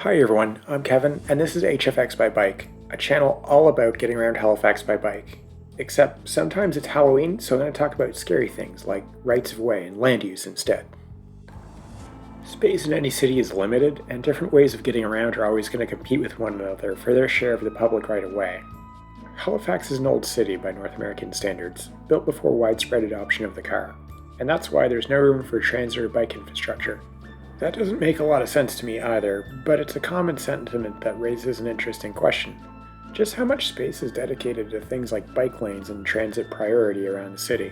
Hi everyone, I'm Kevin, and this is HFX by Bike, a channel all about getting around Halifax by bike. Except sometimes it's Halloween, so I'm going to talk about scary things like rights of way and land use instead. Space in any city is limited, and different ways of getting around are always going to compete with one another for their share of the public right of way. Halifax is an old city by North American standards, built before widespread adoption of the car, and that's why there's no room for transit or bike infrastructure. That doesn't make a lot of sense to me either, but it's a common sentiment that raises an interesting question. Just how much space is dedicated to things like bike lanes and transit priority around the city?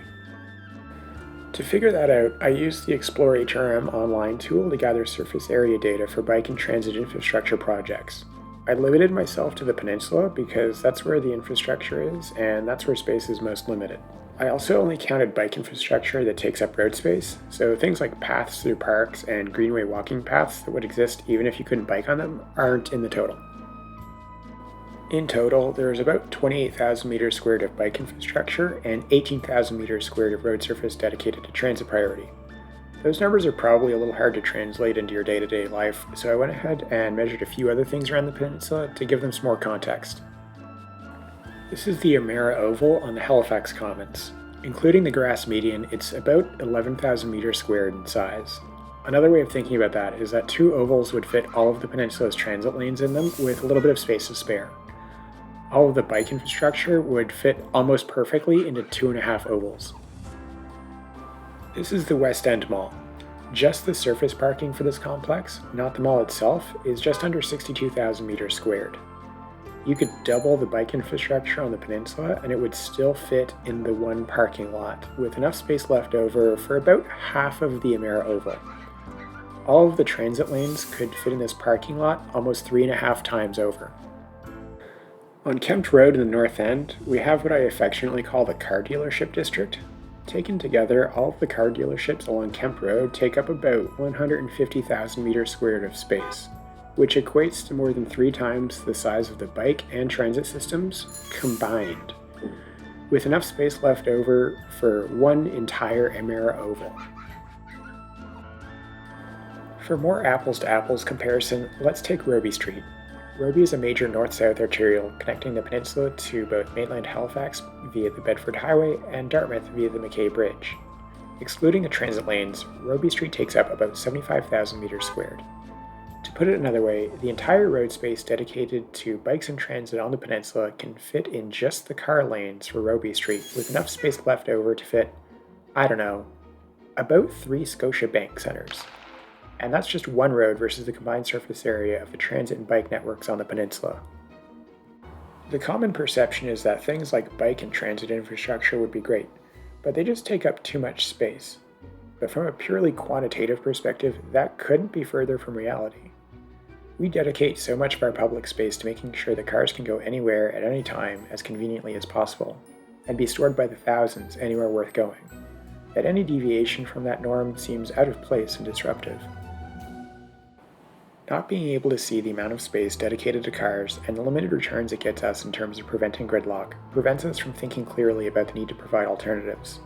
To figure that out, I used the Explore HRM online tool to gather surface area data for bike and transit infrastructure projects. I limited myself to the peninsula because that's where the infrastructure is, and that's where space is most limited. I also only counted bike infrastructure that takes up road space, so things like paths through parks and greenway walking paths that would exist even if you couldn't bike on them aren't in the total. In total, there is about 28,000 meters squared of bike infrastructure and 18,000 meters squared of road surface dedicated to transit priority. Those numbers are probably a little hard to translate into your day-to-day life, so I went ahead and measured a few other things around the peninsula to give them some more context. This is the Amera Oval on the Halifax Commons. Including the grass median, it's about 11,000 meters squared in size. Another way of thinking about that is that two ovals would fit all of the peninsula's transit lanes in them with a little bit of space to spare. All of the bike infrastructure would fit almost perfectly into 2.5 ovals. This is the West End Mall. Just the surface parking for this complex, not the mall itself, is just under 62,000 meters squared. You could double the bike infrastructure on the peninsula and it would still fit in the one parking lot, with enough space left over for about half of the Amera Oval. All of the transit lanes could fit in this parking lot almost 3.5 times over. On Kempt Road in the north end, we have what I affectionately call the car dealership district. Taken together, all of the car dealerships along Kempt Road take up about 150,000 meters squared of space, which equates to more than 3 times the size of the bike and transit systems combined, with enough space left over for one entire Amera Oval. For more apples-to-apples comparison, let's take Roby Street. Roby is a major north-south arterial connecting the peninsula to both mainland Halifax via the Bedford Highway and Dartmouth via the Mackay Bridge. Excluding the transit lanes, Roby Street takes up about 75,000 meters squared. To put it another way, the entire road space dedicated to bikes and transit on the peninsula can fit in just the car lanes for Roby Street with enough space left over to fit, about 3 Scotia Bank centers. And that's just one road versus the combined surface area of the transit and bike networks on the peninsula. The common perception is that things like bike and transit infrastructure would be great, but they just take up too much space. But from a purely quantitative perspective, that couldn't be further from reality. We dedicate so much of our public space to making sure that cars can go anywhere at any time as conveniently as possible, and be stored by the thousands anywhere worth going, that any deviation from that norm seems out of place and disruptive. Not being able to see the amount of space dedicated to cars and the limited returns it gets us in terms of preventing gridlock prevents us from thinking clearly about the need to provide alternatives.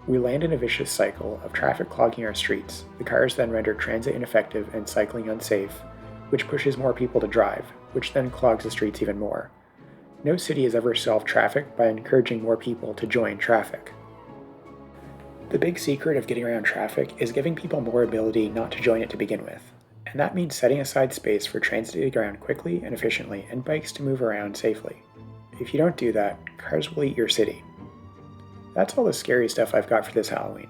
We land in a vicious cycle of traffic clogging our streets. The cars then render transit ineffective and cycling unsafe, which pushes more people to drive, which then clogs the streets even more. No city has ever solved traffic by encouraging more people to join traffic. The big secret of getting around traffic is giving people more ability not to join it to begin with. And that means setting aside space for transit to get around quickly and efficiently and bikes to move around safely. If you don't do that, cars will eat your city. That's all the scary stuff I've got for this Halloween.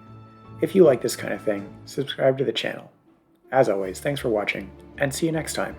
If you like this kind of thing, subscribe to the channel. As always, thanks for watching, and see you next time.